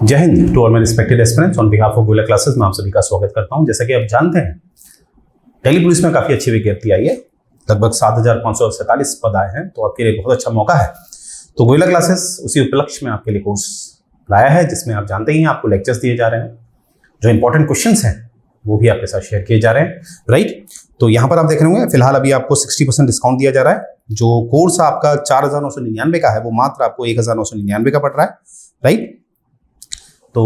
जय हिंद to all my respected aspirants on behalf of Goyla classes में आप सभी का स्वागत करता हूं। जैसा कि आप जानते हैं दिल्ली पुलिस में काफ़ी अच्छी विज्ञप्ति आई है, लगभग 7,547 पद आए हैं, तो आपके लिए बहुत अच्छा मौका है। तो गोयला क्लासेस उसी उपलक्ष्य में आपके लिए कोर्स लाया है जिसमें आप जानते ही हैं आपको लेक्चर्स दिए जा रहे हैं, जो इंपॉर्टेंट क्वेश्चन हैं वो भी आपके साथ शेयर किए जा रहे हैं, राइट। तो यहाँ पर आप देख रहे होंगे फिलहाल अभी आपको 60% डिस्काउंट दिया जा रहा है। जो कोर्स आपका 4,999 का है वो मात्र आपको 1,999 का पड़ रहा है, राइट। तो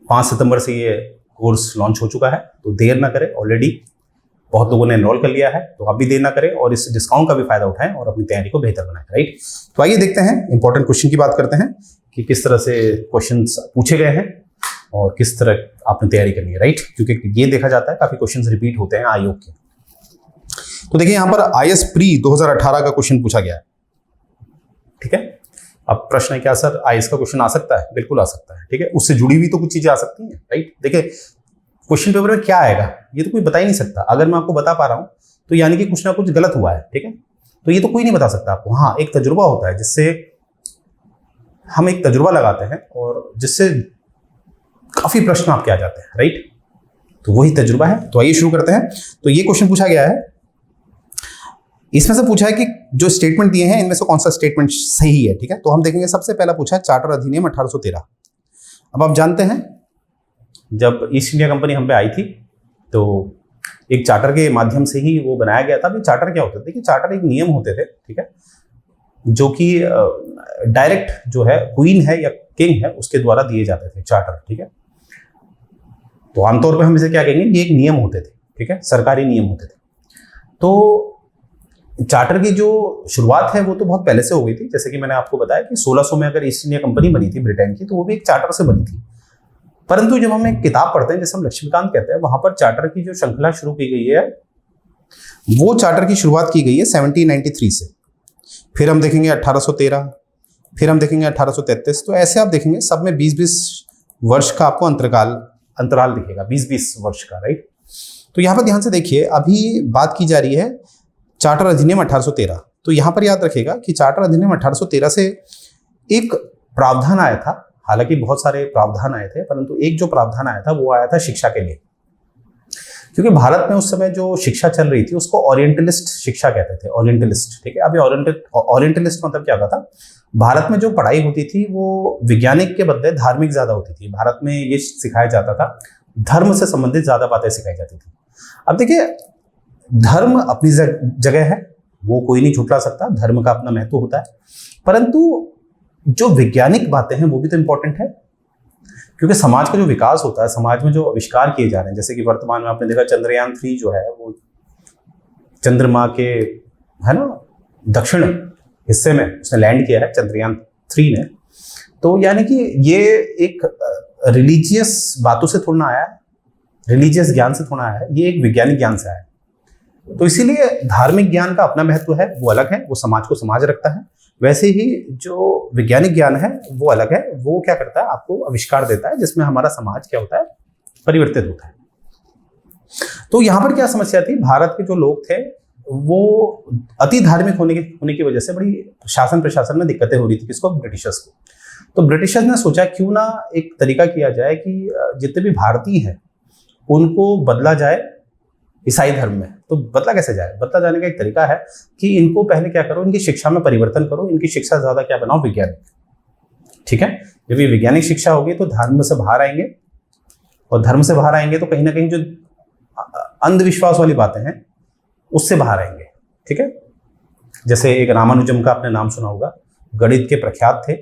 5 सितंबर से ये कोर्स लॉन्च हो चुका है, तो देर ना करें, ऑलरेडी बहुत लोगों ने एनरोल कर लिया है, तो आप भी देर ना करें और इस डिस्काउंट का भी फायदा उठाएं और अपनी तैयारी को बेहतर बनाएं, राइट। तो आइए देखते हैं इंपॉर्टेंट क्वेश्चन की बात करते हैं कि किस तरह से क्वेश्चंस पूछे गए हैं और किस तरह आपने तैयारी करनी है, राइट। क्योंकि ये देखा जाता है काफी क्वेश्चंस रिपीट होते हैं आयोग के। तो देखिए यहाँ पर IS प्री 2018 का क्वेश्चन पूछा गया है, ठीक है। अब प्रश्न है क्या सर IS का क्वेश्चन आ सकता है? बिल्कुल आ सकता है, ठीक है। उससे जुड़ी हुई तो कुछ चीजें आ सकती हैं, राइट। देखिए क्वेश्चन पेपर में क्या आएगा ये तो कोई बता ही नहीं सकता। अगर मैं आपको बता पा रहा हूं तो यानी कि कुछ ना कुछ गलत हुआ है, ठीक है। तो ये तो कोई नहीं बता सकता आपको। हाँ, एक तजुर्बा होता है जिससे हम एक तजुर्बा लगाते हैं और जिससे काफी प्रश्न आपके आ जाते हैं, राइट। तो वही तजुर्बा है। तो आइए शुरू करते हैं। तो ये क्वेश्चन पूछा गया है, इसमें से पूछा है कि जो स्टेटमेंट दिए हैं इनमें से कौन सा स्टेटमेंट सही है, ठीक है। तो हम देखेंगे सबसे पहला पूछा है चार्टर अधिनियम 1813। अब आप जानते हैं जब ईस्ट इंडिया कंपनी हम पे आई थी तो एक चार्टर के माध्यम से ही वो बनाया गया था। अभी चार्टर क्या होते थे? देखिए चार्टर एक नियम होते थे, ठीक है, जो कि डायरेक्ट जो है क्वीन है या किंग है उसके द्वारा दिए जाते थे चार्टर, ठीक है। तो आमतौर पर हम इसे क्या कहेंगे, ये एक नियम होते थे, ठीक है, सरकारी नियम होते थे। तो चार्टर की जो शुरुआत है वो तो बहुत पहले से हो गई थी। जैसे कि मैंने आपको बताया कि 1600 में अगर ईस्ट इंडिया कंपनी बनी थी ब्रिटेन की, तो वो भी एक चार्टर से बनी थी। परंतु जब हम एक किताब पढ़ते हैं जैसे हम लक्ष्मीकांत कहते हैं, वहां पर चार्टर की जो श्रृंखला शुरू की गई है वो चार्टर की शुरुआत की गई है 1793 से। फिर हम देखेंगे 1813, फिर हम देखेंगे 1833। तो ऐसे आप देखेंगे सब में 20-20 वर्ष का आपको अंतराल दिखेगा, 20-20 वर्ष का, राइट। तो यहाँ पर ध्यान से देखिए, अभी बात की जा रही है चार्टर अधिनियम 1813। तो यहां पर याद रखिएगा कि चार्टर अधिनियम 1813 से एक प्रावधान आया था। हालांकि बहुत सारे प्रावधान आए थे, परंतु एक जो प्रावधान आया था वो आया था शिक्षा के लिए। क्योंकि भारत में उस समय जो शिक्षा चल रही थी उसको ओरिएंटलिस्ट शिक्षा कहते थे, ओरिएंटलिस्ट, ठीक है। अभी ओरिएंटलिस्ट मतलब क्या होता था? भारत में जो पढ़ाई होती थी वो वैज्ञानिक के बदले धार्मिक ज्यादा होती थी। भारत में ये सिखाया जाता था, धर्म से संबंधित ज्यादा बातें सिखाई जाती थी। अब देखिए धर्म अपनी जगह है, वो कोई नहीं झुठला सकता, धर्म का अपना महत्व होता है, परंतु जो वैज्ञानिक बातें हैं वो भी तो इंपॉर्टेंट है। क्योंकि समाज का जो विकास होता है, समाज में जो आविष्कार किए जा रहे हैं, जैसे कि वर्तमान में आपने देखा चंद्रयान 3 जो है वो चंद्रमा के, है ना, दक्षिण हिस्से में उसने लैंड किया है, चंद्रयान 3 ने। तो यानी कि ये एक रिलीजियस बातों से थोड़ा आया है, रिलीजियस ज्ञान से थोड़ा आया है, ये एक वैज्ञानिक ज्ञान से आया है। तो इसीलिए धार्मिक ज्ञान का अपना महत्व है, वो अलग है, वो समाज को समाज रखता है। वैसे ही जो वैज्ञानिक ज्ञान है वो अलग है, वो क्या करता है, आपको आविष्कार देता है जिसमें हमारा समाज क्या होता है, परिवर्तित होता है। तो यहां पर क्या समस्या थी, भारत के जो लोग थे वो अति धार्मिक होने की वजह से बड़ी शासन प्रशासन में दिक्कतें हो रही थी। किसको? ब्रिटिशर्स को। तो ब्रिटिशर्स ने सोचा क्यों ना एक तरीका किया जाए कि जितने भी भारतीय हैं उनको बदला जाए ईसाई धर्म में। तो बदला कैसे जाए? बदला जाने का एक तरीका है कि इनको पहले क्या करो, इनकी शिक्षा में परिवर्तन करो, इनकी शिक्षा ज्यादा क्या बनाओ, वैज्ञानिक, ठीक है। जब ये वैज्ञानिक शिक्षा होगी तो धर्म से बाहर आएंगे, और धर्म से बाहर आएंगे तो कहीं ना कहीं जो अंधविश्वास वाली बातें हैं उससे बाहर आएंगे, ठीक है। जैसे एक रामानुजम का आपने नाम सुना होगा, गणित के प्रख्यात थे।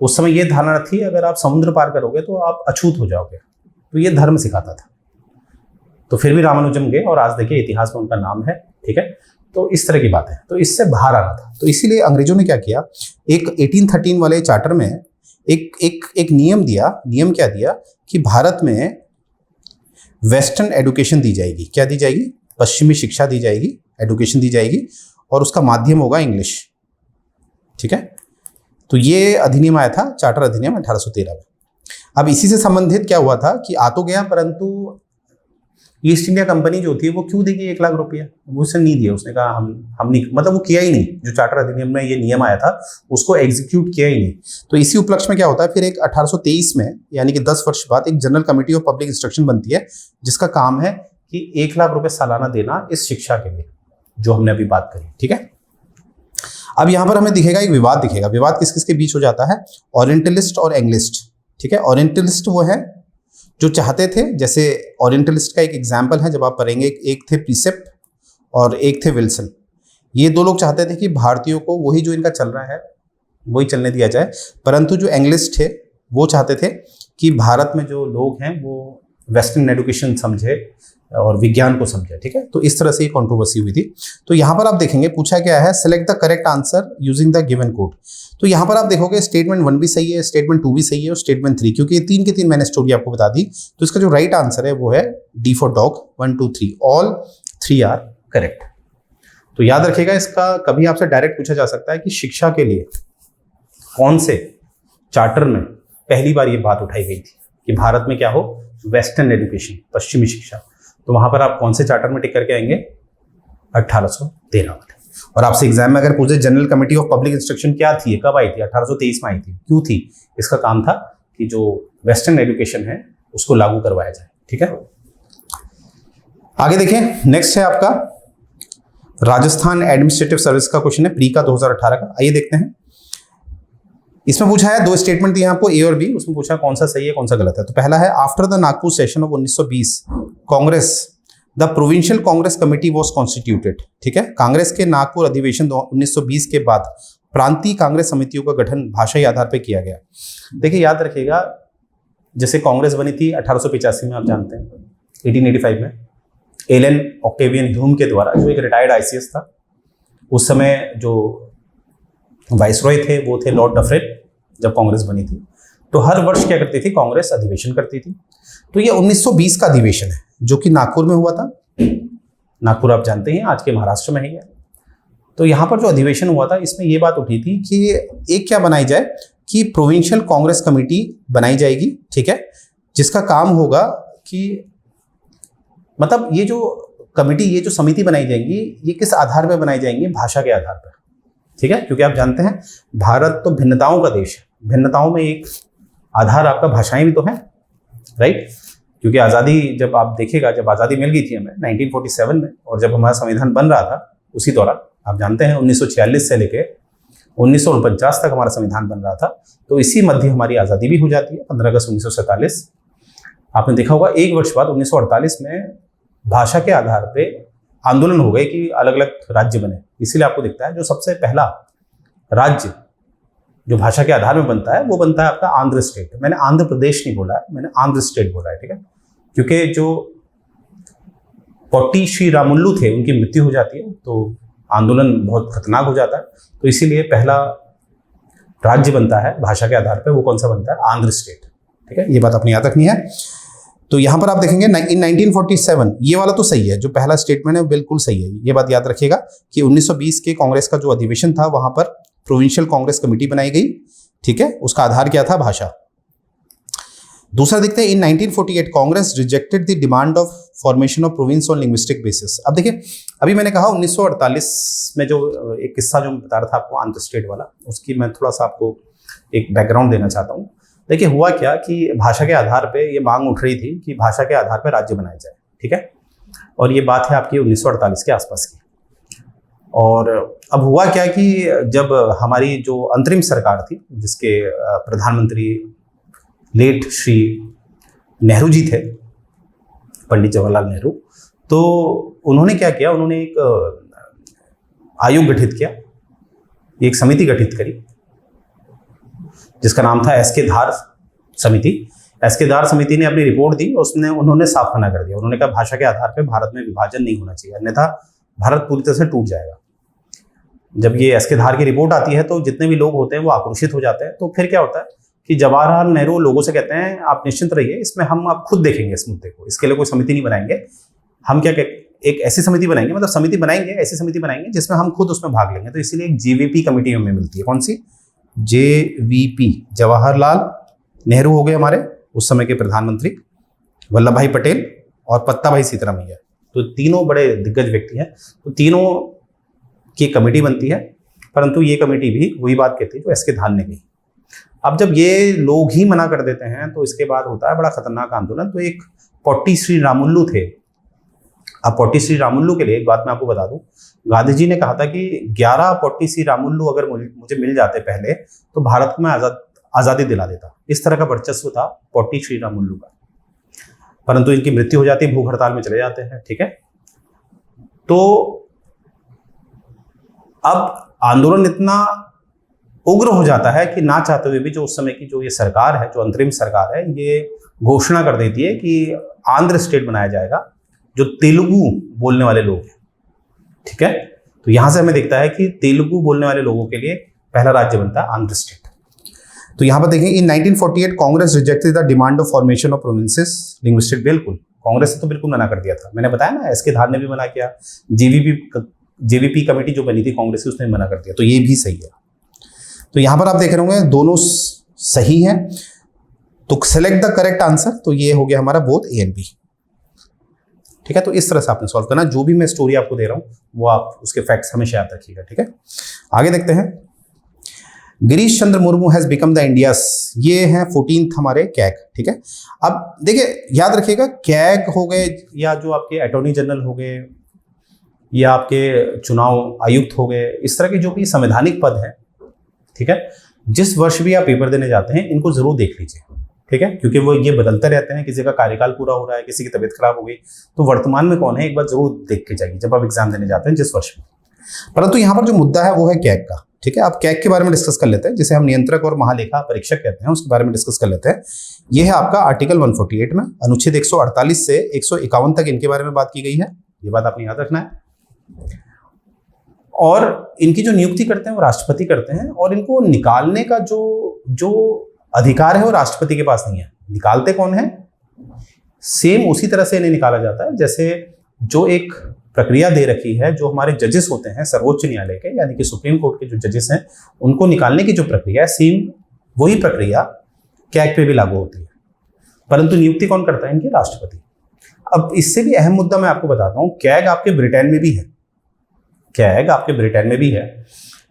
उस समय ये धारणा थी अगर आप समुद्र पार करोगे तो आप अछूत हो जाओगे, तो ये धर्म सिखाता था। तो फिर भी रामानुजम गए और आज देखिए इतिहास में उनका नाम है, ठीक है। तो इस तरह की बात है, तो इससे बाहर आना था। तो इसीलिए अंग्रेजों ने क्या किया, एक 1813 वाले चार्टर में एक नियम दिया। नियम क्या दिया कि भारत में वेस्टर्न एडुकेशन दी जाएगी। क्या दी जाएगी? पश्चिमी शिक्षा दी जाएगी, एडुकेशन दी जाएगी, और उसका माध्यम होगा इंग्लिश, ठीक है। तो ये अधिनियम आया था, चार्टर अधिनियम 1813 में। अब इसी से संबंधित क्या हुआ था कि आ तो गया, परंतु ईस्ट इंडिया कंपनी जो होती है वो क्यों देगी 1 लाख रुपया? वो उसने नहीं दिया, उसने कहा हम नहीं, मतलब वो किया ही नहीं। जो चार्टर अधिनियम में ये नियम आया था उसको एग्जीक्यूट किया ही नहीं। तो इसी उपलक्ष्य में क्या होता है, फिर एक 1823 में यानी कि 10 वर्ष बाद एक general committee of public instruction बनती है, जिसका काम है कि 1 लाख रुपए सालाना देना इस शिक्षा के लिए, जो हमने अभी बात करी। ठीक है, अब यहां पर हमें दिखेगा एक विवाद दिखेगा। विवाद किस किस के बीच हो जाता है? ओरिएंटलिस्ट और एंग्लिस्ट। ठीक है, ओरिएंटलिस्ट वो है जो चाहते थे, जैसे ओरिएंटलिस्ट का एक एग्जाम्पल है जब आप पढ़ेंगे, एक थे प्रीसेप्ट और एक थे विल्सन। ये 2 लोग चाहते थे कि भारतीयों को वही जो इनका चल रहा है वही चलने दिया जाए, परंतु जो एंग्लिस्ट थे वो चाहते थे कि भारत में जो लोग हैं वो वेस्टर्न एजुकेशन समझे और विज्ञान को समझे। ठीक है, तो इस तरह से ये कंट्रोवर्सी हुई थी। तो यहाँ पर आप देखेंगे पूछा क्या है, select the correct answer using the given code. तो यहाँ पर आप देखोगे स्टेटमेंट 1 भी सही है, स्टेटमेंट 2 भी सही है और स्टेटमेंट 3, क्योंकि ये 3 के 3 मैंने स्टोरी आपको बता दी। तो इसका जो राइट आंसर है वो है D for dog, 1 2 3, all 3 are correct. तो याद रखिएगा, इसका कभी आपसे डायरेक्ट पूछा जा सकता है कि शिक्षा के लिए कौन से चार्टर में पहली बार ये बात उठाई गई थी कि भारत में क्या हो, वेस्टर्न एजुकेशन, पश्चिमी शिक्षा। तो वहां पर आप कौन से चार्टर में टिक करके आएंगे? 1813 वाले। और आपसे एग्जाम में अगर पूछे general committee of public instruction क्या थी, कब आई थी? 1823 में आई थी। क्यों थी? इसका काम था कि जो वेस्टर्न एजुकेशन है उसको लागू करवाया जाए। ठीक है, आगे देखें, नेक्स्ट है आपका राजस्थान एडमिनिस्ट्रेटिव सर्विस का क्वेश्चन है, प्री का 2018 का। आइए देखते हैं। इसमें पूछा है 2 स्टेटमेंट दिए आपको, ए और बी। उसमें पूछा कौन सा सही है कौन सा गलत है। तो पहला है, after the Nagpur session of 1920 Congress the provincial Congress committee was constituted. ठीक है, कांग्रेस के नागपुर अधिवेशन 1920 के बाद प्रांतीय कांग्रेस समितियों का गठन भाषाई आधार पर किया गया। देखिए याद रखिएगा, जैसे कांग्रेस बनी थी 1885 में, आप जानते हैं 1885 में एलन ऑक्टेवियन ह्यूम के द्वारा, जो एक रिटायर्ड आईसीएस था। उस समय जो वाइसरॉय थे वो थे लॉर्ड डफरेन, जब कांग्रेस बनी थी। तो हर वर्ष क्या करती थी कांग्रेस? अधिवेशन करती थी। तो ये 1920 का अधिवेशन है जो कि नागपुर में हुआ था। नागपुर आप जानते हैं आज के महाराष्ट्र में ही है। तो यहाँ पर जो अधिवेशन हुआ था इसमें ये बात उठी थी कि एक क्या बनाई जाए कि प्रोविंशियल कांग्रेस कमेटी बनाई जाएगी। ठीक है, जिसका काम होगा कि मतलब ये जो कमेटी, ये जो समिति बनाई जाएंगी, ये किस आधार पर बनाई जाएंगी? भाषा के आधार पर। ठीक है, क्योंकि आप जानते हैं भारत तो भिन्नताओं का देश है। भिन्नताओं में एक आधार आपका भाषाएं भी तो हैं, राइट? क्योंकि आज़ादी जब आप देखिएगा, जब आज़ादी मिल गई थी हमें 1947 में, और जब हमारा संविधान बन रहा था उसी दौरान आप जानते हैं 1946 से लेके 1949 तक हमारा संविधान बन रहा था। तो इसी मध्य हमारी आज़ादी भी हो जाती है 15 अगस्त 1947। आपने देखा होगा 1 वर्ष बाद 1948 में भाषा के आधार पे आंदोलन हो गए कि अलग अलग राज्य बने। इसीलिए आपको दिखता है जो सबसे पहला राज्य जो भाषा के आधार में बनता है वो बनता है आपका आंध्र स्टेट। मैंने आंध्र प्रदेश नहीं बोला है, मैंने आंध्र स्टेट बोला है। ठीक है, क्योंकि जो पोट्टी श्री रामुलु थे उनकी मृत्यु हो जाती है तो आंदोलन बहुत खतरनाक हो जाता है। तो इसीलिए पहला राज्य बनता है भाषा के आधार पर, वो कौन सा बनता है? आंध्र स्टेट। ठीक है, ये बात अपनी याद रखनी है। तो यहां पर आप देखेंगे इन 1947, ये वाला तो सही है, जो पहला स्टेटमेंट है बिल्कुल सही है। ये बात याद रखिएगा कि 1920 के कांग्रेस का जो अधिवेशन था वहां पर प्रोविंशियल कांग्रेस कमेटी बनाई गई। ठीक है, उसका आधार क्या था? भाषा। दूसरा देखते हैं, इन 1948 Congress rejected the demand of formation of province on linguistic basis. अब देखिए, अभी मैंने कहा 1948 में जो एक किस्सा जो बता रहा था आपको आंध्र स्टेट वाला, उसकी मैं थोड़ा सा आपको एक बैकग्राउंड देना चाहता हूँ। देखिए हुआ क्या कि भाषा के आधार पे ये मांग उठ रही थी कि भाषा के आधार पे राज्य बनाया जाए। ठीक है, और ये बात है आपकी 1948 के आसपास की। और अब हुआ क्या कि जब हमारी जो अंतरिम सरकार थी, जिसके प्रधानमंत्री लेट श्री नेहरू जी थे, पंडित जवाहरलाल नेहरू, तो उन्होंने क्या किया, उन्होंने एक आयोग गठित किया, एक समिति गठित करी जिसका नाम था एस के धार समिति। एस के धार समिति ने अपनी रिपोर्ट दी, उन्होंने साफ मना कर दिया। उन्होंने कहा भाषा के आधार पर भारत में विभाजन नहीं होना चाहिए, अन्यथा भारत पूरी तरह से टूट जाएगा। जब ये एस के धार की रिपोर्ट आती है तो जितने भी लोग होते हैं वो आक्रोशित हो जाते हैं। तो फिर क्या होता है कि जवाहरलाल नेहरू लोगों से कहते हैं आप निश्चिंत रहिए, इसमें हम आप खुद देखेंगे इस मुद्दे को, इसके लिए कोई समिति नहीं बनाएंगे। हम क्या एक ऐसी समिति बनाएंगे, मतलब समिति बनाएंगे, ऐसी समिति बनाएंगे जिसमें हम खुद उसमें भाग लेंगे। तो इसीलिए एक जेवीपी कमेटी हमें मिलती है। कौन सी? जेवीपी। जवाहरलाल नेहरू हो गए हमारे उस समय के प्रधानमंत्री, वल्लभ भाई पटेल और पत्ता भाई सीतारामैया। तो तीनों बड़े दिग्गज व्यक्ति हैं, तो तीनों की कमेटी बनती है, परंतु ये कमेटी भी वही बात कहती है जो एस के धान ने कही। अब जब ये लोग ही मना कर देते हैं तो इसके बाद होता है बड़ा खतरनाक आंदोलन। तो एक पोट्टी श्री रामुलु थे। अब पोट्टी श्री रामुलु के लिए एक बात मैं आपको बता दूं, गांधी जी ने कहा था कि 11 पोट्टी श्री रामुलु अगर मुझे मिल जाते पहले तो भारत को मैं आज़ादी दिला देता। इस तरह का वर्चस्व था पोट्टी श्री रामुलु का, परंतु इनकी मृत्यु हो जाती है, भूख हड़ताल में चले जाते हैं। ठीक है, तो अब आंदोलन इतना उग्र हो जाता है कि ना चाहते हुए भी जो उस समय की जो ये सरकार है, जो अंतरिम सरकार है, ये घोषणा कर देती है कि आंध्र स्टेट बनाया जाएगा जो तेलुगु बोलने वाले लोग हैं। ठीक है, तो यहां से हमें दिखता है कि तेलुगु बोलने वाले लोगों के लिए पहला राज्य बनता है आंध्र स्टेट। तो यहां पर देखें, इन 1948 Congress rejected the demand of formation of provinces linguistic. बिल्कुल, कांग्रेस ने तो बिल्कुल मना कर दिया था। मैंने बताया ना, एस के धान ने भी मना किया, जेवीपी कमेटी जो बनी थी कांग्रेस की उसने मना कर दिया। तो ये भी सही है। तो यहां पर आप देख रहे होंगे दोनों सही हैं। तो सेलेक्ट द करेक्ट आंसर, तो ये हो गया हमारा बोथ ए एंड बी। ठीक है, तो इस तरह से आपने सॉल्व करना। जो भी मैं स्टोरी आपको दे रहा हूं वो आप उसके फैक्ट्स हमेशा याद रखिएगा। ठीक है, आगे देखते हैं। Girish Chandra Murmu has become the India's, ये हैं 14th हमारे कैग। ठीक है, अब देखिए याद रखिएगा, कैग हो गए या जो आपके अटॉर्नी जनरल हो गए या आपके चुनाव आयुक्त हो गए, इस तरह के जो भी संवैधानिक पद हैं, ठीक है, जिस वर्ष भी आप पेपर देने जाते हैं इनको जरूर देख लीजिए। ठीक है, क्योंकि वो ये बदलते रहते हैं, किसी का कार्यकाल पूरा हो रहा है, किसी की तबीयत खराब हो गई, तो वर्तमान में कौन है एक बार जरूर देख के जाइए जब आप एग्जाम देने जाते हैं जिस वर्ष में। परंतु यहाँ पर जो मुद्दा है वो है कैग का। ठीक है, आप कैग के बारे में डिस्कस कर लेते हैं, जिसे हम नियंत्रक और महालेखा परीक्षक कहते हैं, उसके बारे में डिस्कस कर लेते हैं। ये है आपका आर्टिकल 148 में, अनुच्छेद 148 से 151 तक इनके बारे में बात की गई है। ये बात आपने याद रखना है। और इनकी जो नियुक्ति करते हैं वो राष्ट्रपति करते हैं, और इनको निकालने का जो अधिकार है वो राष्ट्रपति के पास नहीं है। निकालते कौन है? सेम उसी तरह से इन्हें निकाला जाता है जैसे जो एक प्रक्रिया दे रखी है, जो हमारे जजेस होते हैं सर्वोच्च न्यायालय के, यानी कि सुप्रीम कोर्ट के जो जजेस हैं, उनको निकालने की जो प्रक्रिया है, सेम वही प्रक्रिया कैग पे भी लागू होती है। परंतु नियुक्ति कौन करता है? इनके राष्ट्रपति। अब इससे भी अहम मुद्दा मैं आपको बताता हूं, कैग आपके ब्रिटेन में भी है, कैग आपके ब्रिटेन में भी है,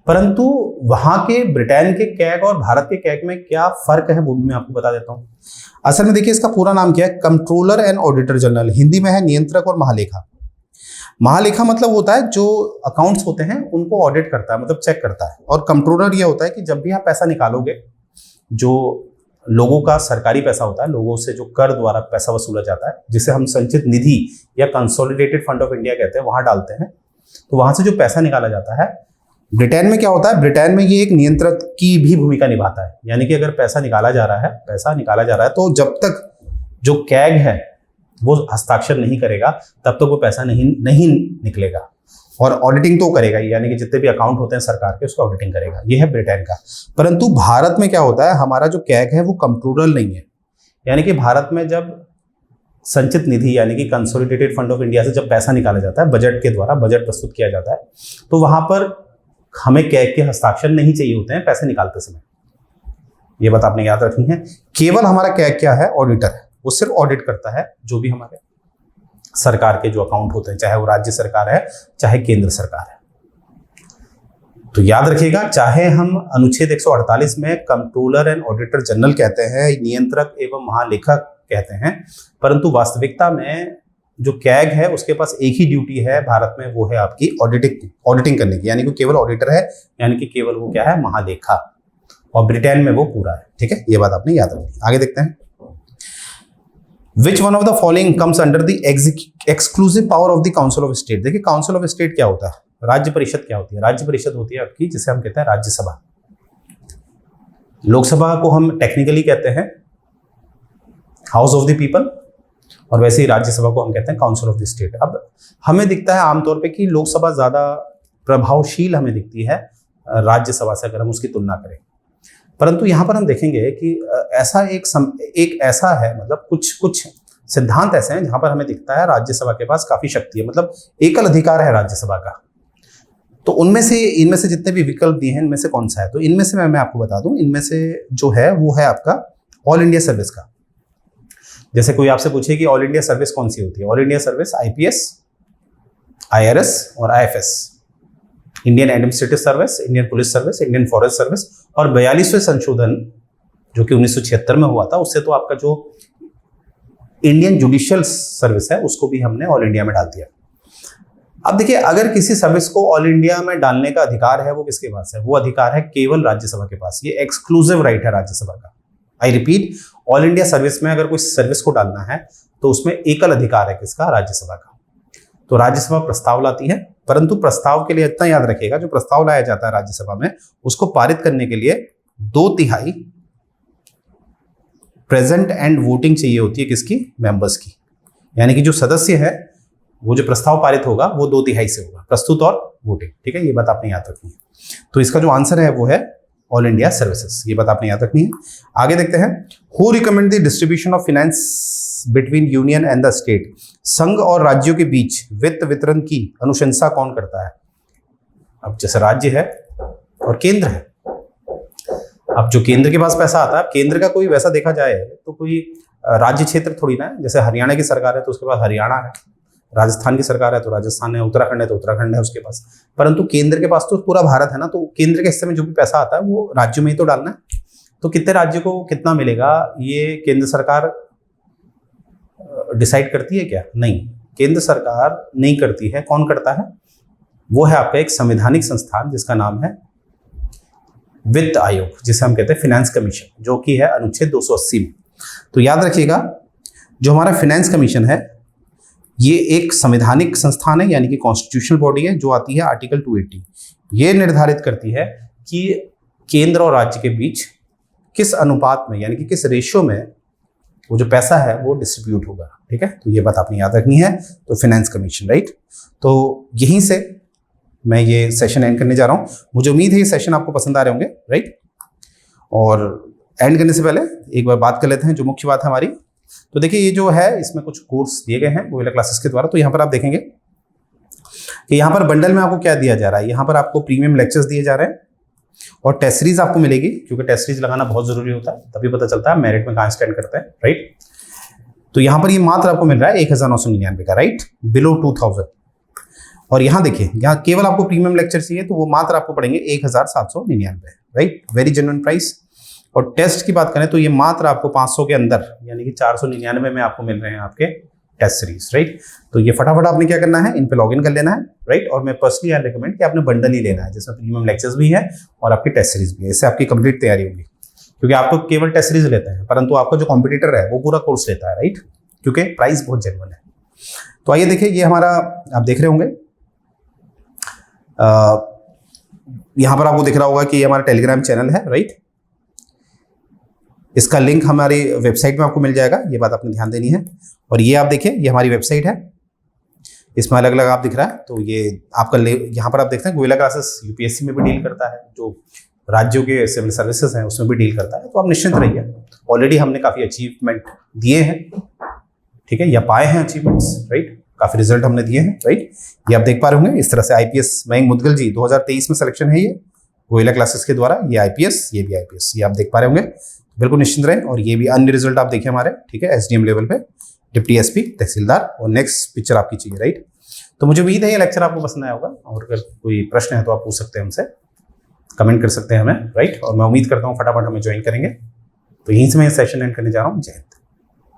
परंतु वहां के ब्रिटेन के कैग और भारत के कैग में क्या फर्क है वो भी मैं आपको बता देता हूं। असल में देखिए, इसका पूरा नाम क्या है? Controller and auditor general. Hindi में है नियंत्रक और महालेखा। महालेखा मतलब होता है जो अकाउंट्स होते हैं उनको ऑडिट करता है, मतलब चेक करता है। और कंट्रोलर ये होता है कि जब भी आप पैसा निकालोगे, जो लोगों का सरकारी पैसा होता है, लोगों से जो कर द्वारा पैसा वसूला जाता है, जिसे हम संचित निधि या कंसोलिडेटेड फंड ऑफ इंडिया कहते हैं, वहां डालते हैं। तो वहां से जो पैसा निकाला जाता है, ब्रिटेन में क्या होता है? ब्रिटेन में ये एक नियंत्रक की भी भूमिका निभाता है। यानी कि अगर पैसा निकाला जा रहा है तो जब तक जो कैग है वो हस्ताक्षर नहीं करेगा तब तक वो पैसा नहीं निकलेगा। और ऑडिटिंग तो करेगा, यानी कि जितने भी अकाउंट होते हैं सरकार के उसका ऑडिटिंग करेगा। ये है ब्रिटेन का। परंतु भारत में क्या होता है? हमारा जो कैग है वो कंट्रोलर नहीं है। यानी कि भारत में जब संचित निधि यानी कि कंसोलिडेटेड फंड ऑफ इंडिया से जब पैसा निकाला जाता है, बजट के द्वारा बजट प्रस्तुत किया जाता है, तो वहां पर हमें कैग के हस्ताक्षर नहीं चाहिए होते हैं पैसे निकालते समय। ये बात आपने याद रखनी है। केवल हमारा कैग क्या है? ऑडिटर है। वो सिर्फ ऑडिट करता है जो भी हमारे सरकार के जो अकाउंट होते हैं, चाहे वो राज्य सरकार है चाहे केंद्र सरकार है। तो याद रखिएगा, चाहे हम अनुच्छेद 148 में कंट्रोलर एंड ऑडिटर जनरल कहते हैं, नियंत्रक एवं महालेखक कहते हैं, परंतु वास्तविकता में जो कैग है उसके पास एक ही ड्यूटी है भारत में, वो है आपकी ऑडिटिंग करने की। यानी कि केवल ऑडिटर है, यानी कि केवल वो क्या है? महालेखा। और ब्रिटेन में वो पूरा है। ठीक है, ये बात आपने याद रखनी। आगे देखते हैं। Which one of the following comes under the exclusive power of the council of state. देखिए, काउंसिल ऑफ स्टेट क्या होता है? राज्य परिषद क्या होती है? राज्य परिषद होती है आपकी, जिसे हम कहते हैं राज्यसभा। लोकसभा को हम टेक्निकली कहते हैं हाउस ऑफ द पीपल, और वैसे ही राज्यसभा को हम कहते हैं काउंसिल ऑफ द स्टेट। अब हमें दिखता है आमतौर पे कि लोकसभा ज्यादा प्रभावशील हमें दिखती है राज्यसभा से, अगर हम उसकी तुलना करें। परंतु यहाँ पर हम देखेंगे कि ऐसा एक ऐसा है, मतलब कुछ सिद्धांत ऐसे हैं जहां पर हमें दिखता है राज्यसभा के पास काफी शक्ति है, मतलब एकल अधिकार है राज्यसभा का। तो इनमें से जितने भी विकल्प दिए हैं, इनमें से कौन सा है? तो इनमें से मैं आपको बता दूं, इनमें से जो है वो है आपका ऑल इंडिया सर्विस का। जैसे कोई आपसे पूछे कि ऑल इंडिया सर्विस कौन सी होती है, all India service IPS, IRS और IFS, Indian administrative service, Indian police service, Indian forest service. और 42वें संशोधन जो कि 1976 में हुआ था, उससे तो आपका जो इंडियन जुडिशियल सर्विस है उसको भी हमने ऑल इंडिया में डाल दिया। अब देखिए, अगर किसी सर्विस को ऑल इंडिया में डालने का अधिकार है, वो किसके पास है? वो अधिकार है केवल राज्यसभा के पास। ये एक्सक्लूसिव राइट है राज्यसभा का। I repeat, all India service में अगर कोई सर्विस को डालना है तो उसमें एकल अधिकार है किसका? राज्यसभा का। तो राज्यसभा प्रस्ताव लाती है, परंतु प्रस्ताव के लिए इतना याद रखिएगा, जो प्रस्ताव लाया जाता है राज्यसभा में, उसको पारित करने के लिए 2/3 प्रेजेंट एंड वोटिंग चाहिए होती है किसकी? मेंबर्स की। यानी कि जो सदस्य है, वो जो प्रस्ताव पारित होगा वो 2/3 से होगा, प्रस्तुत और वोटिंग। ठीक है, ये बात आपने याद रखनी है। तो इसका जो आंसर है वो है ऑल इंडिया सर्विसेज, ये बात आपने याद रखनी है। आगे देखते हैं, who recommend the distribution of finance between union and the state? संघ और राज्यों के बीच वित्त वितरण की अनुशंसा कौन करता है? अब जैसे राज्य है और केंद्र है, अब जो केंद्र के पास पैसा आता है, केंद्र का कोई वैसा देखा जाए तो कोई राज्य क्षेत्र थोड़ी ना है। जैसे हरियाणा की सरकार है तो उसके पास हरियाणा है, राजस्थान की सरकार है तो राजस्थान है, उत्तराखंड है तो उत्तराखंड है उसके पास। परंतु केंद्र के पास तो पूरा भारत है ना, तो केंद्र के हिस्से में जो भी पैसा आता है वो राज्यों में ही तो डालना है। तो कितने राज्यों को कितना मिलेगा, ये केंद्र सरकार डिसाइड करती है क्या? नहीं, केंद्र सरकार नहीं करती है। कौन करता है? वो है आपका एक संवैधानिक संस्थान जिसका नाम है वित्त आयोग, जिसे हम कहते हैं फाइनेंस कमीशन, जो कि है अनुच्छेद 280 में। तो याद रखिएगा, जो हमारा फाइनेंस कमीशन है ये एक संवैधानिक संस्थान है, यानी कि कॉन्स्टिट्यूशनल बॉडी है, जो आती है आर्टिकल 280। ये निर्धारित करती है कि केंद्र और राज्य के बीच किस अनुपात में, यानी कि किस रेशियो में वो जो पैसा है वो डिस्ट्रीब्यूट होगा। ठीक है, तो ये बात आपने याद रखनी है। तो फाइनेंस कमीशन, राइट। तो यहीं से मैं ये सेशन एंड करने जा रहा हूँ। मुझे उम्मीद है ये सेशन आपको पसंद आ रहे होंगे, राइट। और एंड करने से पहले एक बार बात कर लेते हैं जो मुख्य बात है हमारी। तो देखिए, ये जो है इसमें कुछ कोर्स दिए गए हैं गोयला क्लासेस के द्वारा। तो यहाँ पर आप देखेंगे कि यहाँ पर बंडल में आपको क्या दिया जा रहा है। यहाँ पर आपको प्रीमियम लेक्चर्स दिए जा रहे हैं और टेस्ट सीरीज आपको मिलेगी, क्योंकि टेस्ट सीरीज लगाना बहुत जरूरी होता है, तभी पता चलता है मेरिट में कहाँ स्टैंड करते हैं, राइट। तो यहाँ पर ये मात्र आपको मिल रहा है 1999 का, राइट, बिलो 2000। और यहाँ देखिए, यहाँ केवल आपको प्रीमियम लेक्चर चाहिए तो वो मात्र आपको पड़ेंगे 1799, राइट, वेरी जेन्युइन प्राइस। और टेस्ट की बात करें तो ये मात्र आपको 500 के अंदर, यानी कि 499 में आपको मिल रहे हैं आपके टेस्ट सीरीज, राइट। तो ये फटाफट आपने क्या करना है, इन पे लॉगिन कर लेना है, राइट। और मैं पर्सनली आई रिकमेंड कि आपने बंडल ही लेना है, जिसमें प्रीमियम लेक्चर्स भी है और आपकी टेस्ट सीरीज भी है। इससे आपकी कंप्लीट तैयारी होगी, क्योंकि आप तो केवल टेस्ट सीरीज लेते हैं, परंतु आपका जो कॉम्पिटिटर है वो पूरा कोर्स लेता है, राइट, क्योंकि प्राइस बहुत जेन्युइन है। तो आइए देखिए, ये हमारा आप देख रहे होंगे, यहाँ पर आपको दिख रहा होगा कि ये हमारा टेलीग्राम चैनल है, राइट। इसका लिंक हमारी वेबसाइट में आपको मिल जाएगा, ये बात आपने ध्यान देनी है। और ये आप देखिए, ये हमारी वेबसाइट है, इसमें अलग अलग आप दिख रहा है। तो ये आपका यहाँ पर आप देखते हैं गोयला क्लासेस यूपीएससी में भी डील करता है, जो राज्यों के सिविल सर्विसेज हैं उसमें भी डील करता है। तो आप निश्चिंत रहिए, ऑलरेडी हमने काफ़ी अचीवमेंट दिए हैं, ठीक है, या पाए हैं अचीवमेंट्स, राइट। काफ़ी रिजल्ट हमने दिए हैं, राइट। ये आप देख पा रहे होंगे। इस तरह से आईपीएस मयंक मुदगल जी 2023 में सिलेक्शन है ये गोयला क्लासेस के द्वारा, ये आईपीएस, ये भी आईपीएस, ये आप देख पा रहे होंगे। बिल्कुल निश्चिंत रहें। और ये भी अन्य रिजल्ट आप देखिए हमारे, ठीक है, एसडीएम लेवल पे, डिप्टी एसपी, तहसीलदार, और नेक्स्ट पिक्चर आपकी चाहिए, राइट। तो मुझे उम्मीद है ये लेक्चर आपको पसंद आया होगा, और अगर कोई प्रश्न है तो आप पूछ सकते हैं हमसे, कमेंट कर सकते हैं हमें, राइट। और मैं उम्मीद करता हूँ फटाफट हमें ज्वाइन करेंगे। तो यहीं से मैं सेशन एंड करने जा रहा हूँ। जय हिंद।